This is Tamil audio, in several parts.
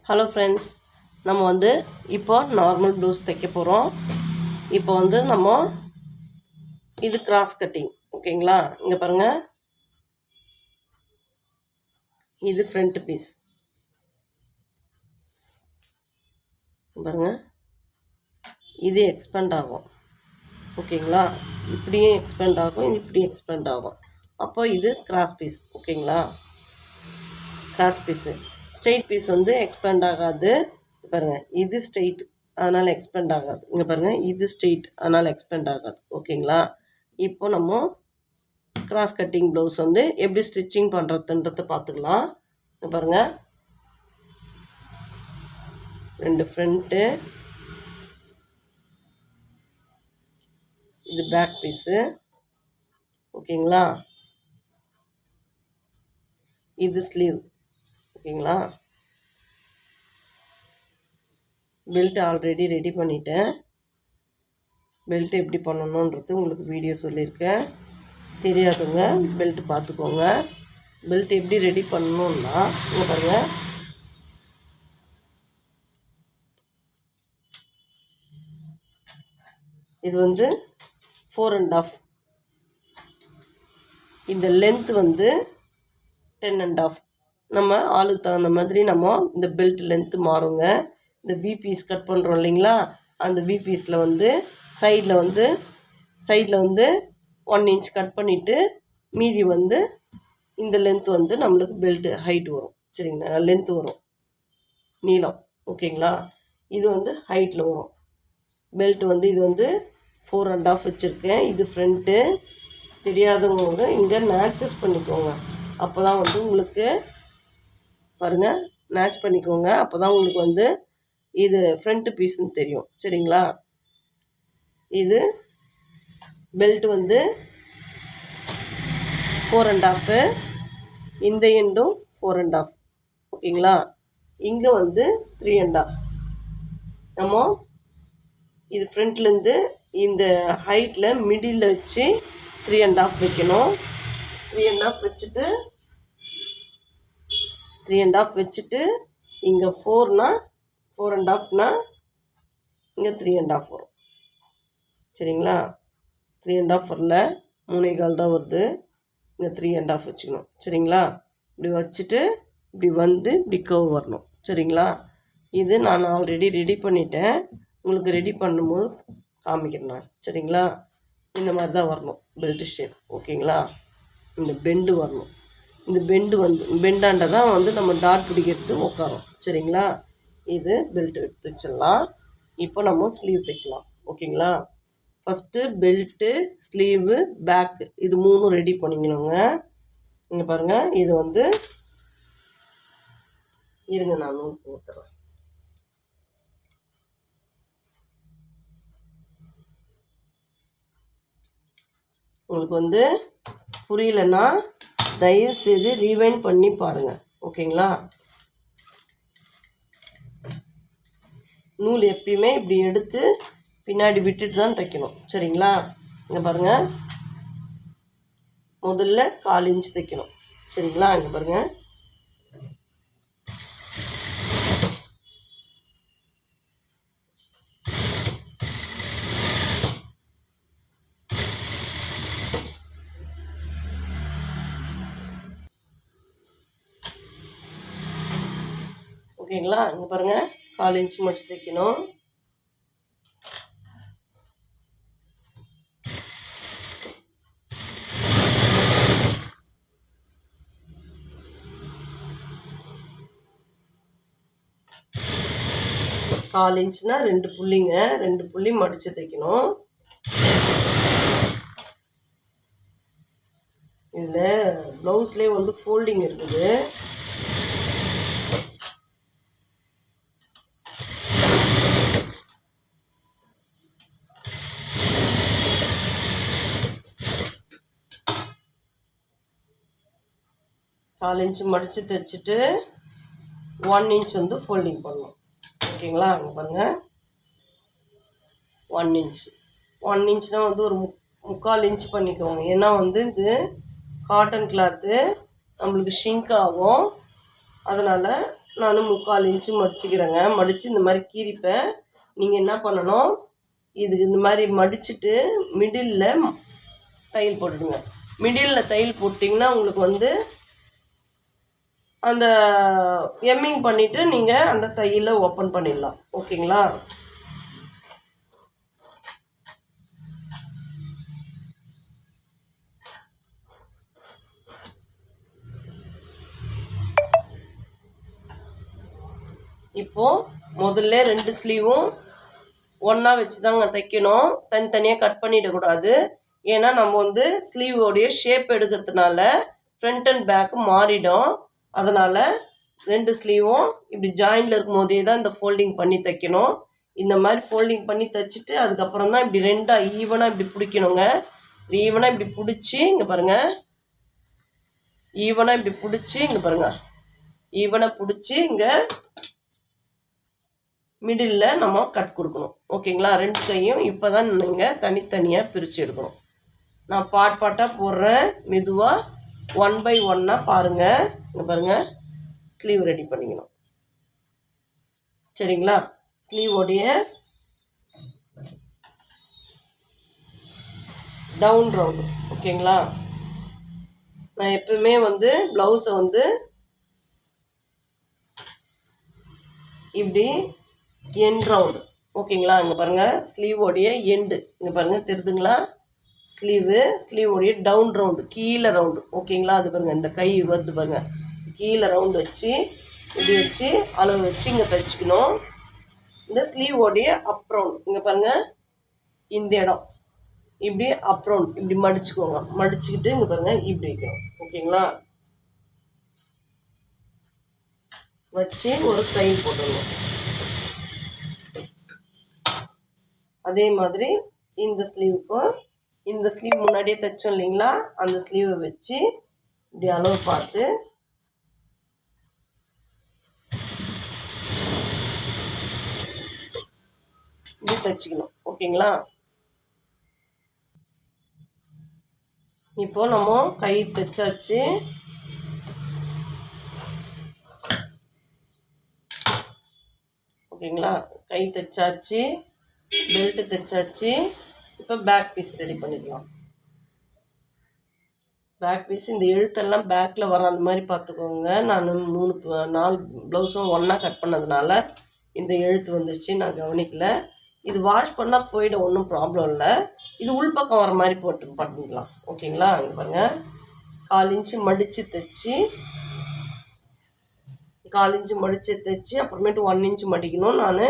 ஹலோ ஃப்ரெண்ட்ஸ், நம்ம இப்போ நார்மல் ப்ளவுஸ் தைக்க போகிறோம். இப்போ நம்ம இது கிராஸ் கட்டிங், ஓகேங்களா? இங்கே பாருங்கள், இது ஃப்ரண்ட் பீஸ் பாருங்கள், இது எக்ஸ்பேண்ட் ஆகும், ஓகேங்களா? இப்படியும் எக்ஸ்பேண்ட் ஆகும், இப்படியும் எக்ஸ்பேண்ட் ஆகும். அப்போ இது கிராஸ் பீஸ், ஓகேங்களா? Cross piece. Straight piece expand ஆகாது. பாருங்கள், இது ஸ்ட்ரெயிட், அதனால் எக்ஸ்பேண்ட் ஆகாது. இங்கே பாருங்கள், இது ஸ்ட்ரெயிட், அதனால் எக்ஸ்பேண்ட் ஆகாது, ஓகேங்களா? இப்போ நம்ம கிராஸ் கட்டிங் ப்ளவுஸ் எப்படி ஸ்டிச்சிங் பண்ணுறதுன்றதை பார்த்துக்கலாம். இங்கே பாருங்கள், ரெண்டு ஃப்ரண்ட்டு, இது பேக் பீஸு, ஓகேங்களா? இது ஸ்லீவ், ஓகேங்களா? பெல்ட் ஆல்ரெடி ரெடி பண்ணிட்டேன். பெல்ட் எப்படி பண்ணணுன்றது உங்களுக்கு வீடியோ சொல்லியிருக்கேன். தெரியாதுங்க, பெல்ட் பார்த்துக்கோங்க. பெல்ட் எப்படி ரெடி பண்ணணுன்னா, இங்கே பாருங்கள், இது 4.5. இந்த லென்த் 10.5. நம்ம ஆளுக்கு தகுந்த மாதிரி நம்ம இந்த பெல்ட் லென்த்து மாறுங்க. இந்த வி பீஸ் கட் பண்ணுறோம் இல்லைங்களா, அந்த வி பீஸில் சைடில் 1 இன்ச் கட் பண்ணிவிட்டு மீதி இந்த லென்த் நம்மளுக்கு பெல்ட் ஹைட் வரும், சரிங்களா? லென்த்து வரும், நீளம், ஓகேங்களா? இது ஹைட்டில் வரும். பெல்ட் இது 4.5 வச்சுருக்கேன். இது ஃப்ரண்ட்டு. தெரியாதவங்க இங்கே மேட்சஸ் பண்ணிக்கோங்க. அப்போ தான் உங்களுக்கு பாருங்கள், மேட்ச் பண்ணிக்கோங்க. அப்போ தான் உங்களுக்கு இது ஃப்ரண்ட்டு பீஸுன்னு தெரியும், சரிங்களா? இது பெல்ட் 4.5, இந்த எண்டும் 4.5, ஓகேங்களா? இங்கே 3.5. நம்ம இது ஃப்ரண்ட்லேருந்து இந்த ஹைட்டில் மிடில் வச்சு 3.5 வைக்கணும். 3.5 வச்சுட்டு இங்கே 4னா 4.5னா இங்கே 3.5 வரும், சரிங்களா? 3.5 வரல, 3.25 தான் வருது. இங்கே 3.5 வச்சுக்கணும், சரிங்களா? இப்படி வச்சுட்டு இப்படி இப்படி கர்வ் வரணும், சரிங்களா? இது நான் ஆல்ரெடி ரெடி பண்ணிட்டேன். உங்களுக்கு ரெடி பண்ணும்போது காமிக்கிறேன், சரிங்களா? இந்த மாதிரி தான் வரணும் பெல்ட் ஷேப், ஓகேங்களா? இந்த பெண்டு வரணும். இந்த பெண்டு பெண்டாண்ட தான் நம்ம டாட் பிடிக்கிறது உட்காரும், சரிங்களா? இது பெல்ட் எடுத்து வச்சிடலாம். இப்போ நம்ம ஸ்லீவ் தைக்கலாம், ஓகேங்களா? ஃபஸ்ட்டு பெல்ட்டு, ஸ்லீவு, பேக்கு, இது 3 ரெடி பண்ணிக்கணுங்க. இங்கே பாருங்கள், இது இருங்க, நான் ஊற்றுறேன். உங்களுக்கு புரியலன்னா தயவு செய்து ரீவைண்ட் பண்ணி பாருங்கள், ஓகேங்களா? நூல் எப்பயுமே இப்படி எடுத்து பின்னாடி விட்டுட்டு தான் தைக்கணும், சரிங்களா? இங்கே பாருங்கள், முதல்ல 1/4 இன்ச் தைக்கணும், சரிங்களா? இங்கே பாருங்கள், ஓகேங்களா? இங்கே பாருங்கள், 1/4 இன்ச் மடிச்சு தைக்கணும். கால் இன்ச்னா 2 புள்ளிங்க, 2 புள்ளி மடித்து தைக்கணும். இதில் ப்ளவுஸ்லேயே ஃபோல்டிங் இருக்குது. கால் இன்ச்சு மடித்து தைச்சிட்டு 1 இன்ச் ஃபோல்டிங் பண்ணணும், ஓகேங்களா? அங்கே பாருங்கள், 1 இன்ச். 1 இன்ச்னால் ஒரு 3/4 இன்ச் பண்ணிக்கோங்க. ஏன்னா இது காட்டன் கிளாத்து, நம்மளுக்கு ஷிங்க் ஆகும். அதனால் நான் 3/4 இன்ச்சு மடிச்சுக்கிறேங்க. மடித்து இந்த மாதிரி கீறிப்பேன். நீங்கள் என்ன பண்ணணும், இதுக்கு இந்த மாதிரி மடிச்சுட்டு மிடில் தையல் போட்டுடுங்க. மிடில் தையல் போட்டிங்கன்னா உங்களுக்கு வந்து அந்த எம்மிங் பண்ணிவிட்டு நீங்கள் அந்த தையலை ஓப்பன் பண்ணிடலாம். ஓகேங்களா? இப்போது முதல்ல 2 ஸ்லீவும் ஒன்றா வச்சு தாங்க தைக்கணும். தனித்தனியாக கட் பண்ணிடக்கூடாது. ஏன்னா நம்ம வந்து ஸ்லீவோடைய ஷேப் எடுக்கிறதுனால ஃப்ரண்ட் அண்ட் பேக்கு மாறிடும். அதனால் 2 ஸ்லீவும் இப்படி ஜாயிண்டில் இருக்கும் போதே தான் இந்த ஃபோல்டிங் பண்ணி தைக்கணும். இந்த மாதிரி ஃபோல்டிங் பண்ணி தைச்சிட்டு அதுக்கப்புறம் தான் இப்படி 2ஆக ஈவனாக இப்படி பிடிக்கணுங்க. ஈவனாக இப்படி பிடிச்சி இங்கே பாருங்கள், ஈவனாக இப்படி பிடிச்சி இங்கே பாருங்கள், ஈவனாக பிடிச்சி இங்கே மிடில் நம்ம கட் கொடுக்கணும். ஓகேங்களா? 2 கையும் இப்போ தான் நீங்கள் தனித்தனியாக பிரித்து எடுக்கணும். நான் பாட்டாக போடுறேன். மெதுவாக 1 by 1 பாருங்கள். இங்கே பாருங்கள், ஸ்லீவ் ரெடி பண்ணிக்கணும். சரிங்களா? ஸ்லீவோடைய டவுன் ரவுண்டு. ஓகேங்களா? நான் எப்பவுமே வந்து ப்ளவுஸை வந்து இப்படி எண்ட் ரவுண்டு. ஓகேங்களா? இங்கே பாருங்கள், ஸ்லீவோடைய எண்டு இங்கே பாருங்கள், தெரியுதுங்களா? ஸ்லீவோடைய டவுன் ரவுண்டு, கீழே ரவுண்டு. ஓகேங்களா? அது பாருங்கள், இந்த கை வருது பாருங்கள், கீழே ரவுண்டு வச்சு இப்படி வச்சு அளவு வச்சு இங்கே தைச்சிக்கணும். இந்த ஸ்லீவோடைய அப் ரவுண்ட் இங்கே பாருங்கள், இந்த இடம் இப்படி அப் ரவுண்ட் இப்படி மடிச்சுக்கோங்க. மடிச்சுக்கிட்டு இங்கே பாருங்கள் இப்படி வைக்கணும். ஓகேங்களா? வச்சு ஒரு தையல் போட்டுடணும். அதே மாதிரி இந்த ஸ்லீவுக்கும், இந்த ஸ்லீவ் முன்னாடியே தைச்சோம் இல்லைங்களா, அந்த ஸ்லீவை வச்சு இப்படி அளவு பார்த்து இப்படி தைச்சிக்கணும். ஓகேங்களா? இப்போ நம்ம கை தைச்சாச்சு. ஓகேங்களா? கை தைச்சாச்சு, பெல்ட்டு தைச்சாச்சு. இப்போ பேக் பீஸ் ரெடி பண்ணிக்கலாம். பேக் பீஸ் இந்த எழுத்தெல்லாம் பேக்கில் வர அந்த மாதிரி பார்த்துக்கோங்க. நான் 4 ப்ளவுஸும் ஒன்றா கட் பண்ணதுனால இந்த எழுத்து வந்துருச்சு, நான் கவனிக்கல. இது வாஷ் பண்ணால் போயிடும், ஒன்றும் ப்ராப்ளம் இல்லை. இது உள்பக்கம் வர மாதிரி பண்ணிக்கலாம். ஓகேங்களா? இங்கே பாருங்கள், 1/4 இன்ச்சு மடித்து தைச்சி 1/4 இன்ச்சு மடித்து தைச்சி அப்புறமேட்டு 1 இன்ச்சு மடிக்கணும். நான்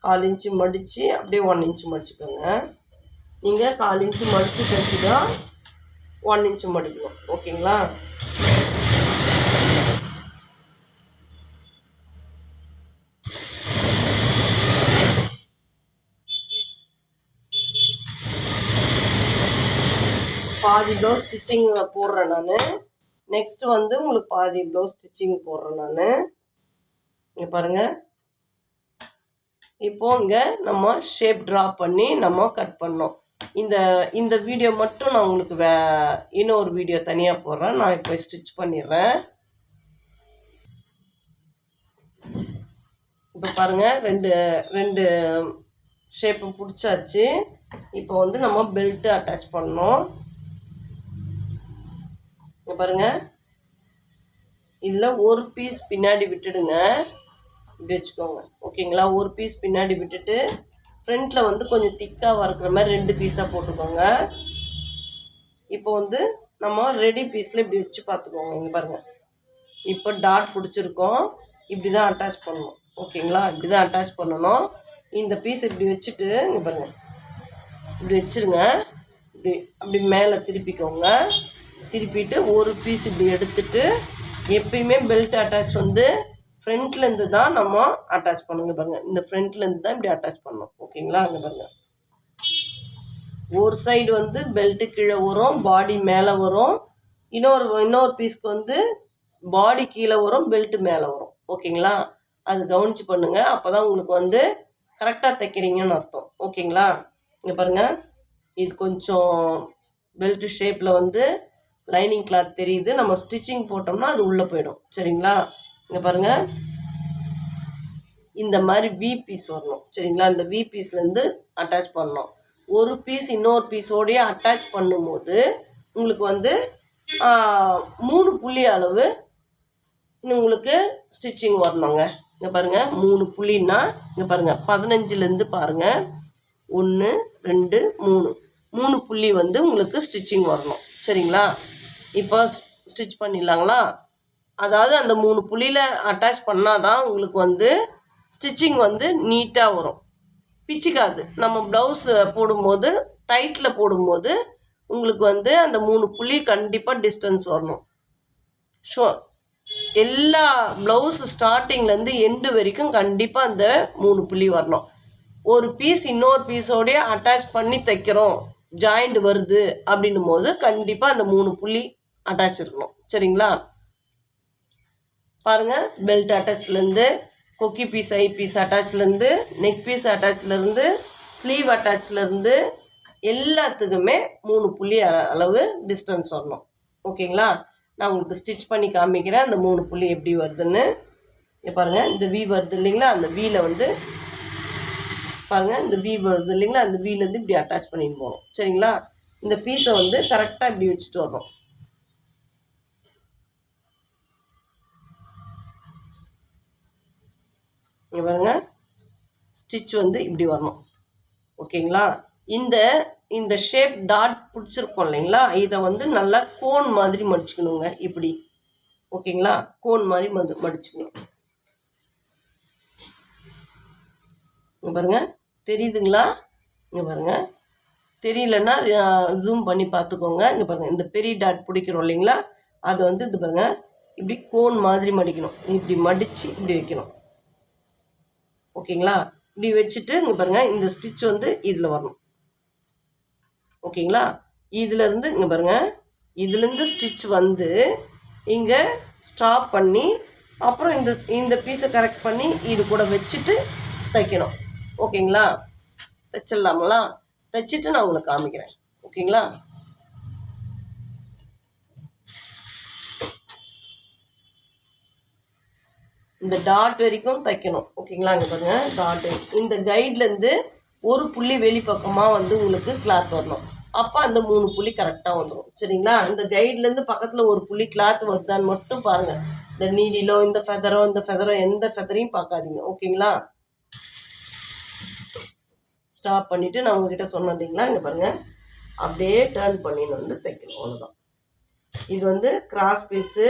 1/4 இன்ச்சு மடித்து அப்படியே 1 இன்ச்சு மடிச்சுக்கோங்க. நீங்கள் 1/4 இன்ச்சு மடித்து தைச்சி தான் 1 இன்ச்சு மடிக்கணும். ஓகேங்களா? பாதி ப்ளவுஸ் ஸ்டிச்சிங் போடுறேன் நான். நெக்ஸ்ட்டு வந்து உங்களுக்கு பாதி ப்ளவுஸ் ஸ்டிச்சிங் போடுறேன் நான். இங்கே பாருங்கள், இப்போ இங்கே நம்ம ஷேப் ட்ரா பண்ணி நம்ம கட் பண்ணோம். இந்த வீடியோ மட்டும் நான் உங்களுக்கு இன்னொரு வீடியோ தனியாக போடுறேன். நான் இப்போ ஸ்டிச் பண்ணிடுறேன். இப்போ பாருங்கள், ரெண்டு ஷேப்பும் பிடிச்சாச்சு. இப்போ வந்து நம்ம பெல்ட்டு அட்டாச் பண்ணோம். இங்கே பாருங்கள், இதில் ஒரு பீஸ் பின்னாடி விட்டுடுங்க. இப்படி வச்சுக்கோங்க. ஓகேங்களா? ஒரு பீஸ் பின்னாடி விட்டுட்டு ஃப்ரண்ட்டில் வந்து கொஞ்சம் திக்காக வறுக்கிற மாதிரி 2 பீஸாக போட்டுக்கோங்க. இப்போ வந்து நம்ம ரெடி பீஸில் இப்படி வச்சு பார்த்துக்கோங்க. இங்கே பாருங்கள், இப்போ டாட் பிடிச்சிருக்கோம். இப்படி தான் அட்டாச் பண்ணணும். ஓகேங்களா? இப்படி தான் அட்டாச் பண்ணணும். இந்த பீஸ் இப்படி வச்சுட்டு இங்கே பாருங்கள், இப்படி வச்சுருங்க. இப்படி அப்படி மேலே திருப்பிக்கோங்க. திருப்பிட்டு ஒரு பீஸ் இப்படி எடுத்துட்டு, எப்பயுமே பெல்ட் அட்டாச் வந்து ஃப்ரண்ட்லேருந்து தான் நம்ம அட்டாச் பண்ணுங்க. பாருங்கள், இந்த ஃப்ரண்ட்லேருந்து தான் இப்படி அட்டாச் பண்ணணும். ஓகேங்களா? அங்கே பாருங்கள், ஒரு சைடு வந்து பெல்ட்டு கீழே வரும், பாடி மேலே வரும். இன்னொரு பீஸ்க்கு வந்து பாடி கீழே வரும், பெல்ட்டு மேலே வரும். ஓகேங்களா? அது கவனித்து பண்ணுங்கள். அப்போ தான் உங்களுக்கு வந்து கரெக்டாக தைக்கிறீங்கன்னு அர்த்தம். ஓகேங்களா? இங்கே பாருங்கள், இது கொஞ்சம் பெல்ட்டு ஷேப்பில் வந்து லைனிங் கிளாத் தெரியுது. நம்ம ஸ்டிச்சிங் போட்டோம்னா அது உள்ளே போயிடும். சரிங்களா? இங்கே பாருங்கள், இந்த மாதிரி வி பீஸ் வரணும். சரிங்களா? இந்த வி பீஸ்லேருந்து அட்டாச் பண்ணணும். ஒரு பீஸ் இன்னொரு பீஸோடையே அட்டாச் பண்ணும்போது உங்களுக்கு வந்து 3 புள்ளி அளவு உங்களுக்கு ஸ்டிச்சிங் வரணுங்க. இங்கே பாருங்கள், 3 புள்ளின்னா இங்கே பாருங்கள், 15லேருந்து பாருங்கள், 1 2 3 3 புள்ளி வந்து உங்களுக்கு ஸ்டிச்சிங் வரணும். சரிங்களா? இப்போ ஸ்டிச் பண்ணிடலாங்களா? அதாவது அந்த 3 புள்ளியில் அட்டாச் பண்ணால் தான் உங்களுக்கு வந்து ஸ்டிச்சிங் வந்து நீட்டாக வரும், பிச்சுக்காது. நம்ம ப்ளவுஸ் போடும்போது டைட்டில் போடும்போது உங்களுக்கு வந்து அந்த 3 புள்ளி கண்டிப்பாக டிஸ்டன்ஸ் வரணும். ஷோ எல்லா ப்ளவுஸ் ஸ்டார்டிங்லேருந்து எண்டு வரைக்கும் கண்டிப்பாக அந்த 3 புள்ளி வரணும். ஒரு பீஸ் இன்னொரு பீஸோடைய அட்டாச் பண்ணி தைக்கிறோம், ஜாயிண்ட் வருது அப்படின்னும் போது கண்டிப்பாக அந்த 3 புள்ளி அட்டாச் இருக்கணும். சரிங்களா? பாருங்கள், பெல்ட் அட்டாச்லேருந்து, கொக்கி பீஸ் ஐ பீஸ் அட்டாச்லேருந்து, நெக் பீஸ் அட்டாச்லேருந்து, ஸ்லீவ் அட்டாச்லேருந்து எல்லாத்துக்குமே 3 புள்ளி அளவு டிஸ்டன்ஸ் வரணும். ஓகேங்களா? நான் உங்களுக்கு ஸ்டிச் பண்ணி காமிக்கிறேன் அந்த 3 புள்ளி எப்படி வருதுன்னு. இங்கே பாருங்கள், இந்த வி வருது இல்லைங்களா? அந்த வீல வந்து பாருங்கள், இந்த வி வருது இல்லைங்களா? அந்த வீலேருந்து இப்படி அட்டாச் பண்ணிட்டு போகணும். சரிங்களா? இந்த பீஸை வந்து கரெக்டாக இப்படி வச்சுட்டு வரணும். இங்கே பாருங்கள், ஸ்டிச் வந்து இப்படி வரணும். ஓகேங்களா? இந்த ஷேப் டாட் பிடிச்சிருக்கோம் இல்லைங்களா? இதை வந்து நல்லா கோன் மாதிரி மடிச்சுக்கணுங்க, இப்படி. ஓகேங்களா? கோன் மாதிரி மடிச்சுக்கணும். இங்கே பாருங்கள், தெரியுதுங்களா? இங்கே பாருங்கள், தெரியலன்னா ஜூம் பண்ணி பார்த்துக்கோங்க. இங்கே பாருங்கள், இந்த பெரிய டாட் பிடிக்கிறோம் இல்லைங்களா? அதை வந்து இது பாருங்கள், இப்படி கோன் மாதிரி மடிக்கணும். இப்படி மடித்து இப்படி வைக்கணும். ஓகேங்களா? இப்படி வச்சுட்டு இங்கே பாருங்கள், இந்த ஸ்டிச் வந்து இதில் வரணும். ஓகேங்களா? இதிலேருந்து இங்கே பாருங்கள், இதுலேருந்து ஸ்டிச் வந்து இங்கே ஸ்டாப் பண்ணி அப்புறம் இந்த பீஸை கரெக்ட் பண்ணி இது கூட வச்சுட்டு தைக்கணும். ஓகேங்களா? தைச்சிடலாங்களா? தைச்சிட்டு நான் உங்களுக்கு காமிக்கிறேன். ஓகேங்களா? இந்த டாட் வரைக்கும் தைக்கணும். ஓகேங்களா? இங்கே பாருங்கள், டாட்டு இந்த கைட்லேருந்து ஒரு புள்ளி வெளிப்பக்கமாக வந்து உங்களுக்கு கிளாத் வரணும். அப்போ அந்த 3 புள்ளி கரெக்டாக வந்துடும். சரிங்களா? இந்த கைட்லேருந்து பக்கத்தில் ஒரு புள்ளி கிளாத் வருதான்னு மட்டும் பாருங்கள். இந்த நீடிலோ இந்த ஃபெதரோ எந்த ஃபெதரையும் பார்க்காதீங்க. ஓகேங்களா? ஸ்டாப் பண்ணிவிட்டு நான் உங்ககிட்ட சொன்னேன் இல்லைங்களா? இங்கே பாருங்கள், அப்படியே டேர்ன் பண்ணின்னு வந்து தைக்கணும். அவ்வளோதான். இது வந்து கிராஸ் பீஸு.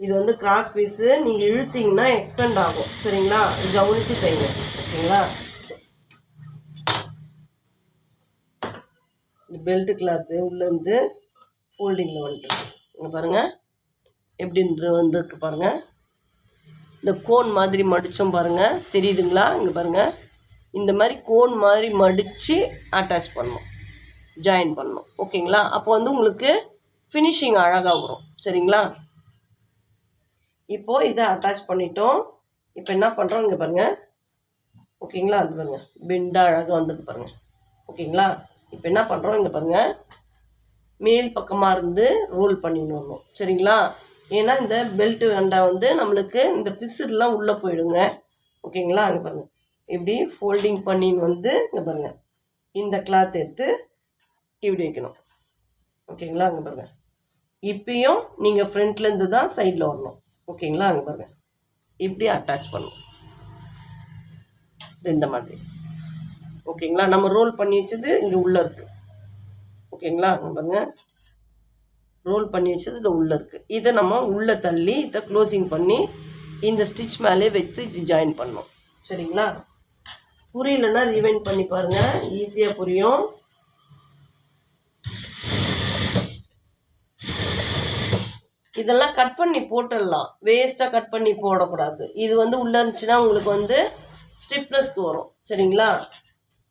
இது வந்து கிராஸ் பீஸு. நீங்கள் இழுத்தீங்கன்னா எக்ஸ்பெண்ட் ஆகும். சரிங்களா? கவனித்து தைங்க. ஓகேங்களா? இந்த பெல்ட் கிளாத்து உள்ளேருந்து ஃபோல்டிங்கில் வந்துட்டு இங்கே பாருங்கள், எப்படி வந்துருக்கு பாருங்கள். இந்த கோன் மாதிரி மடித்தோம் பாருங்கள், தெரியுதுங்களா? இங்கே பாருங்கள், இந்த மாதிரி கோன் மாதிரி மடித்து அட்டாச் பண்ணணும், ஜாயின் பண்ணணும். ஓகேங்களா? அப்போ வந்து உங்களுக்கு ஃபினிஷிங் அழகாக வரும். சரிங்களா? இப்போது இதை அட்டாச் பண்ணிட்டோம். இப்போ என்ன பண்ணுறோம், இங்கே பாருங்கள். ஓகேங்களா? அது பாருங்கள், பெண்டாக அழகாக வந்துருக்கு பாருங்கள். ஓகேங்களா? இப்போ என்ன பண்ணுறோம், இங்கே பாருங்கள், மேல் பக்கமாக இருந்து ரோல் பண்ணின்னு வரணும். சரிங்களா? ஏன்னா இந்த பெல்ட்டு வெண்டா வந்து நம்மளுக்கு இந்த பிசுலாம் உள்ளே போயிடுங்க. ஓகேங்களா? அங்கே பாருங்கள், இப்படி ஃபோல்டிங் பண்ணின்னு வந்து இங்கே பாருங்கள், இந்த கிளாத் எடுத்து இப்படி வைக்கணும். ஓகேங்களா? அங்கே பாருங்கள், இப்பயும் நீங்கள் ஃப்ரண்ட்லேருந்து தான் சைடில் வரணும். ஓகேங்களா? அங்கே பாருங்கள், இப்படி அட்டாச் பண்ணணும் இந்த மாதிரி. ஓகேங்களா? நம்ம ரோல் பண்ணி வச்சது இங்கே உள்ளே இருக்குது. ஓகேங்களா? அங்கே பாருங்கள், ரோல் பண்ணி வச்சது இது உள்ளே இருக்குது. இதை நம்ம உள்ளே தள்ளி இதை க்ளோசிங் பண்ணி இந்த ஸ்டிச் மேலே வைத்து ஜாயின் பண்ணணும். சரிங்களா? புரியலன்னா ரிவைண்ட் பண்ணி பாருங்கள், ஈஸியாக புரியும். இதெல்லாம் கட் பண்ணி போட்டுடலாம், வேஸ்ட்டாக கட் பண்ணி போடக்கூடாது. இது வந்து உள்ளே இருந்துச்சுன்னா உங்களுக்கு வந்து ஸ்டிஃப்னஸ்க்கு வரும். சரிங்களா?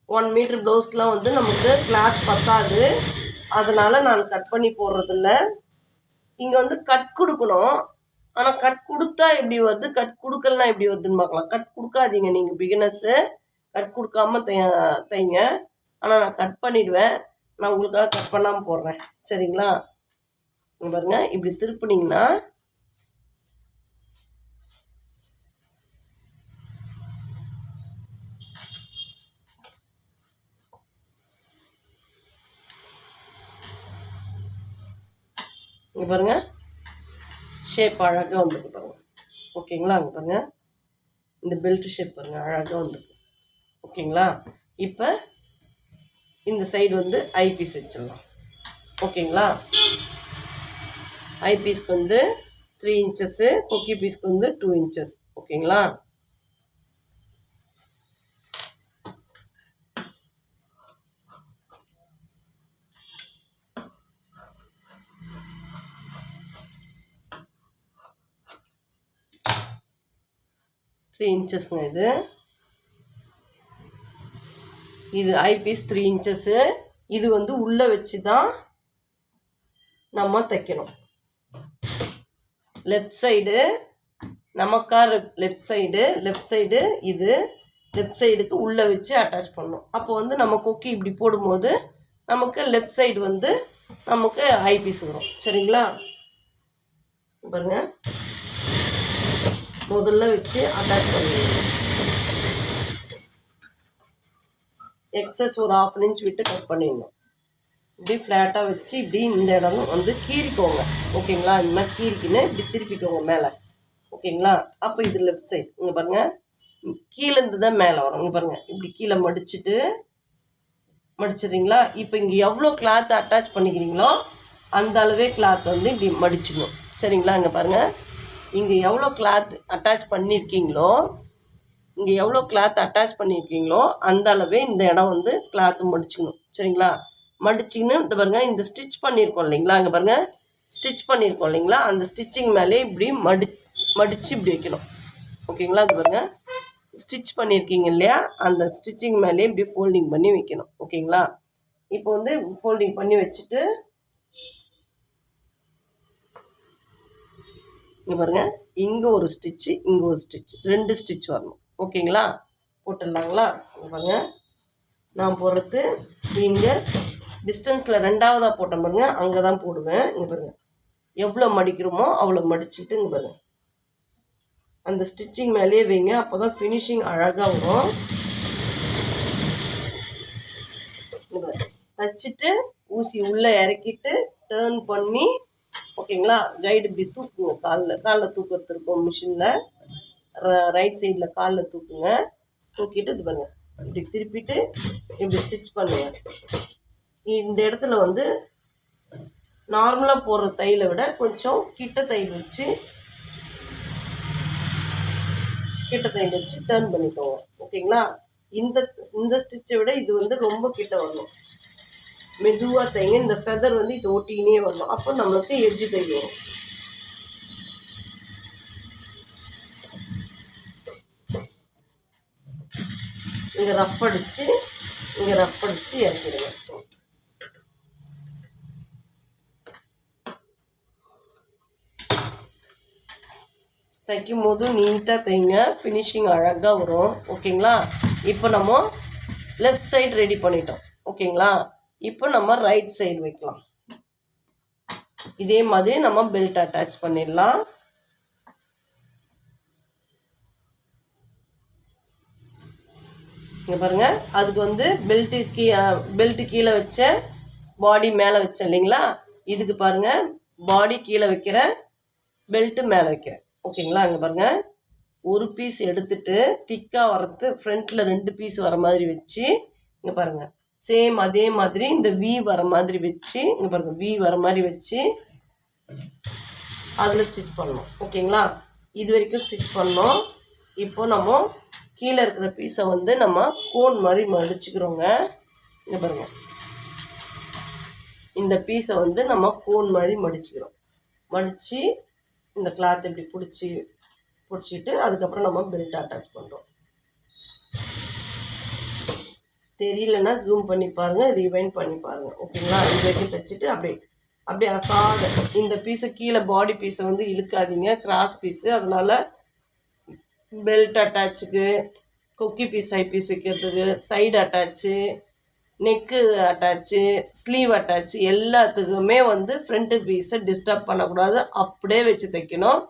1 மீட்ரு ப்ளவுஸ்க்கெலாம் வந்து நமக்கு கிளாத் பத்தாது, அதனால் நான் கட் பண்ணி போடுறதில்ல. இங்கே வந்து கட் கொடுக்கணும், ஆனால் கட் கொடுத்தா எப்படி வருது, கட் கொடுக்கலாம் எப்படி வருதுன்னு பார்க்கலாம். கட் கொடுக்காதீங்க, நீங்கள் பிகினர்ஸு கட் கொடுக்காம தைங்க. ஆனால் நான் கட் பண்ணிவிடுவேன், நான் உங்களுக்காக கட் பண்ணாமல் போடுறேன். சரிங்களா? பாருங்க, இப்படி திருப்பினீங்கன்னா இங்கே பாருங்கள் ஷேப் அழகாக வந்துருக்கு பாருங்கள். ஓகேங்களா? அங்கே பாருங்கள் இந்த பெல்ட் ஷேப் பாருங்கள் அழகாக வந்துருக்கு. ஓகேங்களா? இப்போ இந்த சைடு வந்து ஐபீஸ் வச்சிடலாம். ஓகேங்களா? ஐபீஸ்க்கு வந்து 3 இன்ச்சஸ்ஸு, கொக்கி பீஸ்க்கு வந்து 2 இன்ச்சஸ். ஓகேங்களா? இன்ச்சஸ்ங்க இது ஐபீஸ் 3 இன்ச்சஸ்ஸு. இது வந்து உள்ளே வச்சு தான் நம்ம தைக்கணும். லெஃப்ட் சைடு நமக்கார லெஃப்ட் சைடு இது லெஃப்ட் சைடுக்கு உள்ளே வச்சு அட்டாச் பண்ணணும். அப்போ வந்து நம்ம கொக்கி இப்படி போடும்போது நமக்கு லெஃப்ட் சைடு வந்து நமக்கு ஐபீஸ் வரும். சரிங்களா? பாருங்க முதல்ல வச்சு அட்டாச் பண்ணிடணும். எக்ஸஸ் ஒரு 1/2 இன்ச் விட்டு கட் பண்ணிடணும். இப்படி ஃப்ளாட்டாக வச்சு இப்படி இந்த இடம் வந்து கீறிக்கோங்க. ஓகேங்களா? இந்த மாதிரி கீறிக்கின்னு இப்படி திருப்பிக்கோங்க மேலே. ஓகேங்களா? அப்போ இது லெஃப்ட் சைடு. இங்கே பாருங்கள் கீழேருந்து தான் மேலே வரும். இங்கே பாருங்கள் இப்படி கீழே மடிச்சிடுறீங்களா? இப்போ இங்கே எவ்வளோ கிளாத் அட்டாச் பண்ணிக்கிறீங்களோ அந்த அளவே கிளாத் வந்து இப்படி மடிச்சிடணும். சரிங்களா? இங்கே பாருங்கள் இங்கே எவ்வளோ கிளாத் அட்டாச் பண்ணியிருக்கீங்களோ அந்த அளவே இந்த இடம் வந்து கிளாத்து மடிச்சுக்கணும். சரிங்களா? மடிச்சிங்கன்னு இந்த பாருங்கள் இந்த ஸ்டிச் பண்ணியிருக்கோம் இல்லைங்களா? அங்கே பாருங்கள் ஸ்டிச் பண்ணியிருக்கோம் இல்லைங்களா? அந்த ஸ்டிச்சிங் மேலே இப்படி மடித்து இப்படி வைக்கணும். ஓகேங்களா? அது பாருங்கள் ஸ்டிச் பண்ணியிருக்கீங்க இல்லையா? அந்த ஸ்டிச்சிங் மேலே இப்படி ஃபோல்டிங் பண்ணி வைக்கணும். ஓகேங்களா? இப்போ வந்து ஃபோல்டிங் பண்ணி வச்சுட்டு இங்கே பாருங்கள் இங்கே ஒரு ஸ்டிச்சு இங்கே ஒரு ஸ்டிச்சு 2 ஸ்டிச் வரணும். ஓகேங்களா? போட்டுடலாங்களா? இங்கே பாருங்கள் நான் போடுறது இங்கே டிஸ்டன்ஸில் 2ஆவதாக போட்டேன் பாருங்கள் அங்கே தான் போடுவேன். இங்கே பாருங்கள் எவ்வளோ மடிக்கிறோமோ அவ்வளோ மடிச்சுட்டு இங்கே பாருங்கள் அந்த ஸ்டிச்சிங் மேலேயே வைங்க. அப்போ தான் ஃபினிஷிங் அழகாக வரும். தச்சுட்டு ஊசி உள்ளே இறக்கிட்டு டேர்ன் பண்ணி ஓகேங்களா? கைடு இப்படி தூக்குங்க. காலில் தூக்குறது இருக்கும் மிஷினில். ரைட் சைடில் காலில் தூக்குங்க. தூக்கிட்டு இது பண்ணுங்க இப்படி திருப்பிட்டு இப்படி ஸ்டிச் பண்ணுங்க. இந்த இடத்துல வந்து நார்மலாக போடுற தையலை விட கொஞ்சம் கிட்ட தையல் வச்சு டர்ன் பண்ணிக்கோங்க. ஓகேங்களா? இந்த ஸ்டிச்சை விட இது வந்து ரொம்ப கிட்ட வரணும். மெதுவாக தைங்க. இந்த ஃபெதர் வந்து இது ஒட்டினே வரணும். அப்போ நம்மளுக்கு எட்ஜு தைக்கும். இங்கே ரஃப் அடித்து இறக்கிடுங்க. தைக்கும் போது நீட்டாக தைங்க. ஃபினிஷிங் அழகாக வரும். ஓகேங்களா? இப்போ நம்ம லெஃப்ட் சைடு ரெடி பண்ணிட்டோம். ஓகேங்களா? இப்போ நம்ம ரைட் சைடு வைக்கலாம். இதே மாதிரி நம்ம பெல்ட் அட்டாச் பண்ணிடலாம். இங்கே பாருங்கள் அதுக்கு வந்து பெல்ட்டு கீழே வச்ச பாடி மேலே வச்சேன் இல்லைங்களா? இதுக்கு பாருங்கள் பாடி கீழே வைக்கிறேன், பெல்ட்டு மேலே வைக்கிறேன். ஓகேங்களா? அங்கே பாருங்கள் ஒரு பீஸ் எடுத்துட்டு திக்காக வரது ஃப்ரண்ட்டில் 2 பீஸ் வர மாதிரி வச்சு இங்கே பாருங்கள் சேம் அதே மாதிரி இந்த வி வர மாதிரி வச்சு இங்கே பாருங்கள் வி வர மாதிரி வச்சு அதில் ஸ்டிச் பண்ணணும். ஓகேங்களா? இது வரைக்கும் ஸ்டிச் பண்ணோம். இப்போ நம்ம கீழே இருக்கிற பீஸை வந்து நம்ம கோன் மாதிரி மடிச்சுக்கிறோங்க. இங்கே பாருங்கள் இந்த பீஸை வந்து நம்ம கோன் மாதிரி மடிச்சுக்கிறோம். மடித்து இந்த கிளாத் இப்படி பிடிச்சிட்டு அதுக்கப்புறம் நம்ம பெல்ட் அட்டாச் பண்ணுறோம். தெரியலன்னா ஜூம் பண்ணி பாருங்கள், ரீவைண்ட் பண்ணி பாருங்கள். ஓகேங்களா? இது வரைக்கும் தைச்சிட்டு அப்படியே அசாத இந்த பீஸை கீழே பாடி பீஸை வந்து இழுக்காதீங்க, கிராஸ் பீஸு. அதனால் பெல்ட் அட்டாச்சுக்கு, கொக்கி பீஸ் ஹை பீஸ் வைக்கிறதுக்கு, side attach, neck attach, sleeve attach எல்லாத்துக்குமே வந்து ஃப்ரண்ட்டு பீஸை டிஸ்டர்ப் பண்ணக்கூடாது. அப்படியே வச்சு தைக்கணும்.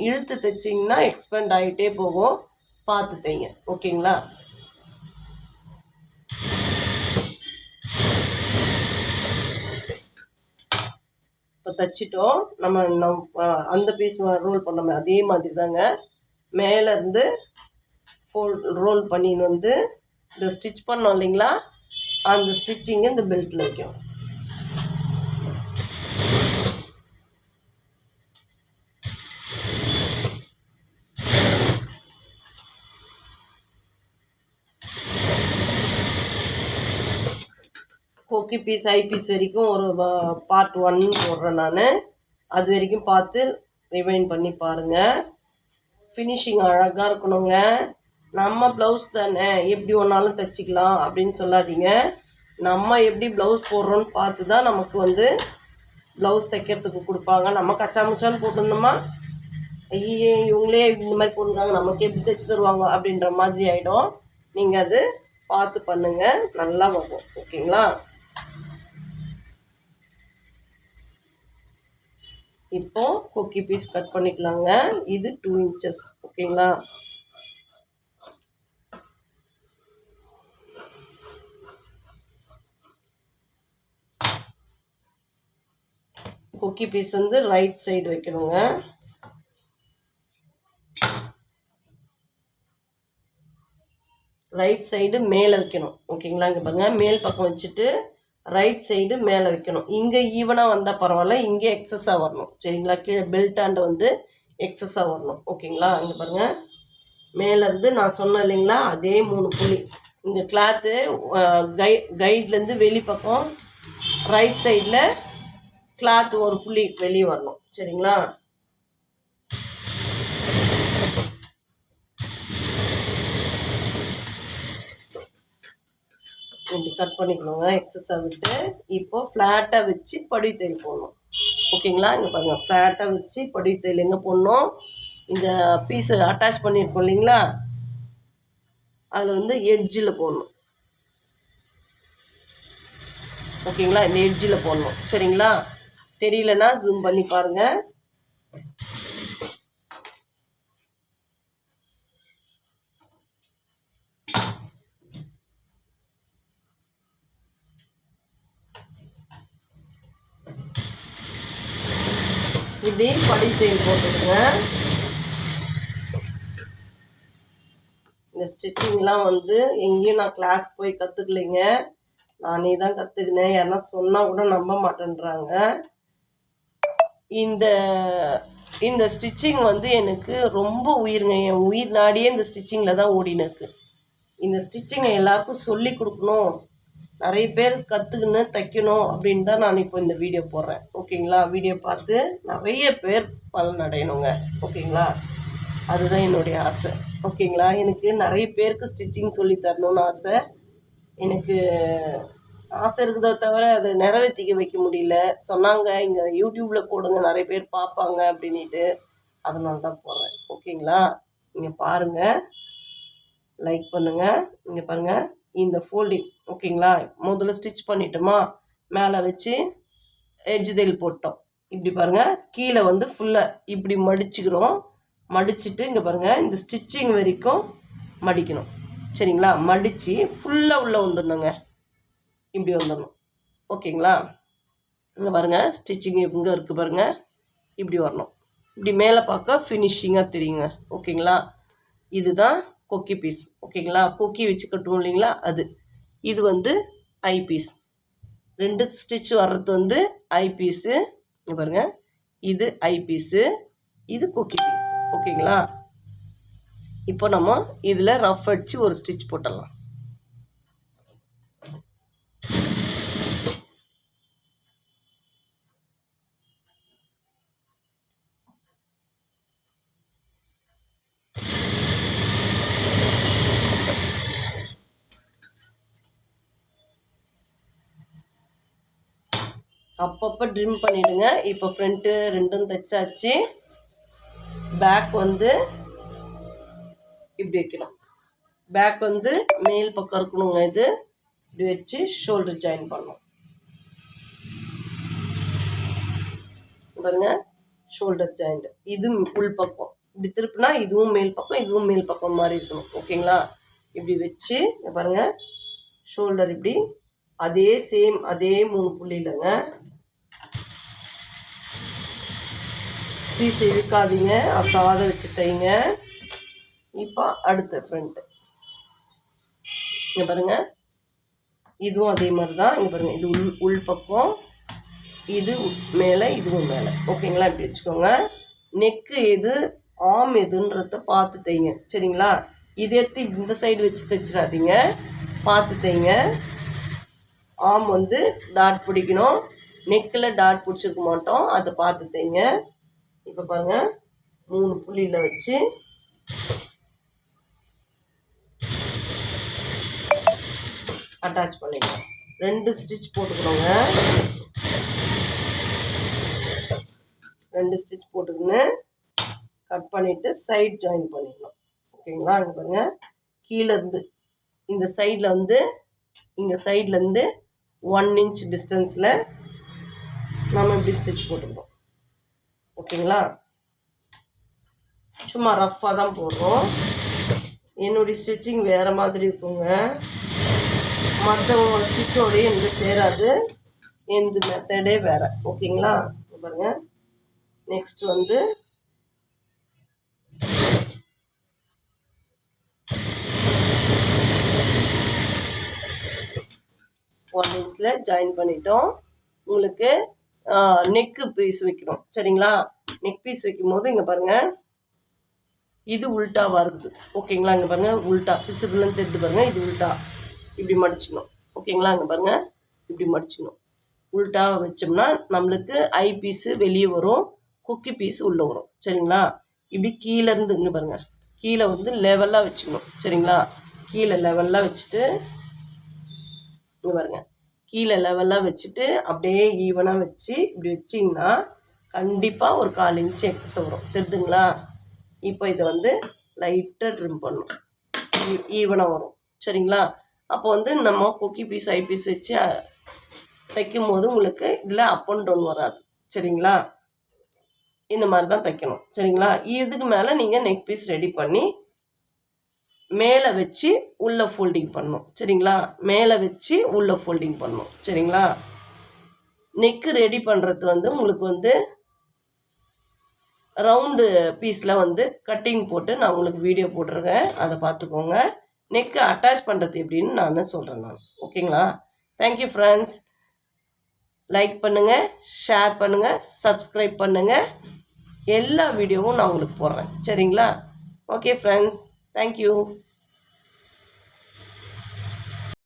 இழுத்து தைச்சிங்கன்னா எக்ஸ்பெண்ட் ஆகிட்டே போகும். பார்த்து தைங்க. ஓகேங்களா? இப்போ தைச்சிட்டோம். அந்த பீஸ் ரோல் பண்ணோமே அதே மாதிரி தாங்க மேலேருந்து ரோல் பண்ணின்னு வந்து இந்த ஸ்டிச் பண்ணோம் இல்லைங்களா, அந்த ஸ்டிச்சிங்கை இந்த பெல்ட்டில் வைக்கணும். கொக்கி பீஸ் ஐ பீஸ் வரைக்கும் ஒரு பார்ட் 1 போடுறேன் நான். அது வரைக்கும் பார்த்து ரிவைண்ட் பண்ணி பாருங்கள். ஃபினிஷிங் அழகாக இருக்கணுங்க. நம்ம ப்ளவுஸ் தானே எப்படி ஒன்றாலும் தைச்சிக்கலாம் அப்படின்னு சொல்லாதீங்க. நம்ம எப்படி ப்ளவுஸ் போடுறோன்னு பார்த்து தான் நமக்கு வந்து ப்ளவுஸ் தைக்கிறதுக்கு கொடுப்பாங்க. நம்ம கச்சா முச்சான்னு போட்டிருந்தோமா, ஐயே இவங்களே இந்த மாதிரி போட்டுருக்காங்க, நமக்கு எப்படி தைச்சி தருவாங்க அப்படின்ற மாதிரி ஆகிடும். நீங்கள் அது பார்த்து பண்ணுங்கள், நல்லா வரும். ஓகேங்களா? இப்போ கொக்கி பீஸ் கட் பண்ணிக்கலாங்க. இது 2 inches. ஓகேங்களா? கொக்கி பீஸ் வந்து ரைட் சைடு வைக்கணுங்க. ரைட் சைடு மேலே வைக்கணும். ஓகேங்களா? இங்கே பாருங்கள், மேல் பக்கம் வச்சுட்டு ரைட் சைடு மேலே வைக்கணும். இங்கே ஈவனாக வந்தால் பரவாயில்ல, இங்கே எக்ஸஸாக வரணும். சரிங்களா? கீழே பெல்ட்டாண்டு வந்து எக்ஸஸாக வரணும். ஓகேங்களா? இங்கே பாருங்கள், மேலேருந்து நான் சொன்னேன் இல்லைங்களா, அதே 3 புள்ளி. இங்கே கிளாத்து கைட்லேருந்து வெளி பக்கம் ரைட் சைடில் கிளாத் ஒரு புள்ளி வெளியே வரணும். சரிங்களா? இப்படி கட் பண்ணிக்கணுங்க எக்ஸஸாக விட்டு. இப்போது ஃப்ளாட்டாக வச்சு படிவு தையல் போடணும். ஓகேங்களா? இங்கே பாருங்கள், ஃப்ளாட்டாக வச்சு படிவு தையல் எங்கே போடணும், இந்த பீஸை அட்டாச் பண்ணியிருக்கோம் இல்லைங்களா, அதில் வந்து எட்ஜில் போடணும். ஓகேங்களா? இந்த எட்ஜில் போடணும். சரிங்களா? தெரியலன்னா ஜூம் பண்ணி பாருங்கள். இப்படி படிவு தையல் போட்டுருங்க. இந்த ஸ்டிச்சிங்லாம் வந்து எங்கேயும் நான் கிளாஸ் போய் கற்றுக்கலைங்க, நானே தான் கற்றுக்கினேன். யாருன்னா சொன்னால் கூட நம்ப மாட்டேன்றாங்க. இந்த ஸ்டிச்சிங் வந்து எனக்கு ரொம்ப உயிருங்க. என் உயிர் நாடியே இந்த ஸ்டிச்சிங்கில் தான் ஓடின்னு இருக்கு. இந்த ஸ்டிச்சிங்கை எல்லாருக்கும் சொல்லி கொடுக்கணும், நிறைய பேர் கற்றுக்கின்னு தைக்கணும் அப்படின்னு தான் நான் இப்போ இந்த வீடியோ போடுறேன். ஓகேங்களா? வீடியோ பார்த்து நிறைய பேர் பலன் அடையணுங்க. ஓகேங்களா? அதுதான் என்னுடைய ஆசை. ஓகேங்களா? எனக்கு நிறைய பேருக்கு ஸ்டிச்சிங் சொல்லி தரணும்னு ஆசை. எனக்கு ஆசை இருக்குதோ தவிர அதை நிறைவேற்றிக்க வைக்க முடியல. சொன்னாங்க இங்கே யூடியூப்பில் போடுங்க, நிறைய பேர் பார்ப்பாங்க அப்படின்ட்டு, அதனால தான் போடுறேன். ஓகேங்களா? நீங்கள் பாருங்கள், லைக் பண்ணுங்கள். இங்கே பாருங்கள், இந்த ஃபோல்டிங். ஓகேங்களா? முதல்ல ஸ்டிச் பண்ணிட்டோமா, மேலே வச்சு எட்ஜ் தையல் போட்டோம். இப்படி பாருங்கள், கீழே வந்து ஃபுல்லாக இப்படி மடிச்சுக்கிறோம். மடிச்சுட்டு இங்கே பாருங்கள், இந்த ஸ்டிச்சிங் வரைக்கும் மடிக்கணும். சரிங்களா? மடித்து ஃபுல்லாக உள்ளே வந்துடணுங்க. இப்படி வந்துடணும். ஓகேங்களா? இங்கே பாருங்கள், ஸ்டிச்சிங் இங்கே இருக்குது பாருங்கள், இப்படி வரணும். இப்படி மேலே பார்க்க ஃபினிஷிங்காக தெரியுங்க. ஓகேங்களா? இதுதான் கொக்கி பீஸ். ஓகேங்களா? கொக்கி வச்சு கட்டுவோம் இல்லைங்களா, அது. இது வந்து ஐ பீஸ். 2 ஸ்டிச் வர்றது வந்து ஐ பீஸு. இங்கே பாருங்கள், இது ஐ பீஸு, இது கொக்கி பீஸ். ஓகேங்களா? இப்போ நம்ம இதில் ரஃப் அடித்து ஒரு ஸ்டிச் போட்டுடலாம். அப்பப்போ ட்ரிம் பண்ணிவிடுங்க. இப்போ ஃப்ரண்ட்டு 2ம் தைச்சாச்சு. பேக் வந்து இப்படி வைக்கணும். பேக் வந்து மேல் பக்கம் இருக்கணுங்க. இது இப்படி வச்சு ஷோல்டர் ஜாயின் பண்ணணும். பாருங்க, ஷோல்டர் ஜாயிண்ட். இது உள் பக்கம். இப்படி திருப்பினா இதுவும் மேல் பக்கம், இதுவும் மேல் பக்கம் மாதிரி இருக்கணும். ஓகேங்களா? இப்படி வச்சு பாருங்கள், ஷோல்டர் இப்படி அதே சேம் அதே 3 புள்ளியிலங்க பீஸ் இழுக்காதீங்க, அசாத வச்சு தைங்க. இப்போ அடுத்த ஃப்ரண்ட்டு இங்கே பாருங்கள், இதுவும் அதே மாதிரி தான். இங்கே பாருங்கள், இது உள் பக்கம், இது மேலே, இதுவும் மேலே. ஓகேங்களா? இப்படி வச்சுக்கோங்க. நெக்கு எது ஆம் எதுன்றத பார்த்து தைங்க. சரிங்களா? இதை எடுத்து இந்த சைடு வச்சு தைச்சிடாதீங்க, பார்த்து தைங்க. ஆம் வந்து டாட் பிடிக்கணும், நெக்கில் டாட் பிடிச்சிருக்க மாட்டோம், அதை பார்த்து தைங்க. இப்போ பாருங்கள், 3 புள்ளியில் வச்சு அட்டாச் பண்ணிக்கலாம். 2 ஸ்டிச் போட்டுக்கணுங்க. 2 ஸ்டிச் போட்டுக்கின்னு கட் பண்ணிவிட்டு சைட் ஜாயின் பண்ணிடணும். ஓகேங்களா? இங்கே பாருங்கள், கீழேருந்து இந்த சைடில் வந்து இங்கே சைட்லேருந்து 1 இன்ச் டிஸ்டன்ஸில் நம்ம இப்படி ஸ்டிச் போட்டுக்கணும். ஓகேங்களா? சும்மா ரஃப்பாக தான் போடுறோம். என்னுடைய ஸ்டிச்சிங் வேறு மாதிரி இருக்குங்க, மற்றவங்க ஸ்டிச்சோடையே எனக்கு சேராது, எந்த மெத்தடே வேறு. ஓகேங்களா? பாருங்கள், நெக்ஸ்ட் வந்து ஒன் இன்ச்சில் ஜாயின் பண்ணிட்டோம். உங்களுக்கு நெக்கு பீஸ் வைக்கணும். சரிங்களா? நெக் பீஸ் வைக்கும் போது இங்கே பாருங்கள், இது உல்ட்டாவாக இருக்குது. ஓகேங்களா? இங்கே பாருங்கள், உல்ட்டா பிசுறுலன்னு தெரிஞ்சு பாருங்கள், இது உல்ட்டா இப்படி மடிச்சுக்கணும். ஓகேங்களா? இங்கே பாருங்கள், இப்படி மடிச்சுக்கணும். உல்ட்டா வச்சோம்னா நம்மளுக்கு ஐ பீஸு வெளியே வரும், கொக்கி பீஸ் உள்ளே வரும். சரிங்களா? இப்படி கீழேருந்து இங்கே பாருங்கள், கீழே வந்து லெவலாக வச்சுக்கணும். சரிங்களா? கீழே லெவலாக வச்சுட்டு இங்கே பாருங்கள், கீழே லெவலாக வச்சுட்டு அப்படியே ஈவனாக வச்சு இப்படி வச்சிங்கன்னா கண்டிப்பாக ஒரு 1/4 இன்ச்சு எக்ஸஸ் வரும். தெரியுதுங்களா? இப்போ இதை வந்து லைட்டாக ட்ரிம் பண்ணணும், ஈவனாக வரும். சரிங்களா? அப்போ வந்து நம்ம கொக்கி பீஸ் ஐ பீஸ் வச்சு தைக்கும் போது உங்களுக்கு இதில் அப் அண்ட் டவுன் வராது. சரிங்களா? இந்த மாதிரி தான் தைக்கணும். சரிங்களா? இதுக்கு மேலே நீங்கள் நெக் பீஸ் ரெடி பண்ணி மேலே வச்சு உள்ளே ஃபோல்டிங் பண்ணணும். சரிங்களா? மேலே வச்சு உள்ளே ஃபோல்டிங் பண்ணணும். சரிங்களா? நெக்கு ரெடி பண்ணுறது வந்து உங்களுக்கு வந்து ரவுண்டு பீஸில் வந்து கட்டிங் போட்டு நான் உங்களுக்கு வீடியோ போட்டிருக்கேன், அதை பார்த்துக்கோங்க. நெக்கு அட்டாச் பண்ணுறது எப்படின்னு நான் சொல்கிறேன் நான். ஓகேங்களா? Thank you friends. லைக் பண்ணுங்கள், ஷேர் பண்ணுங்கள், சப்ஸ்கிரைப் பண்ணுங்கள். எல்லா வீடியோவும் நான் உங்களுக்கு போடுறேன். சரிங்களா? Okay friends, thank you.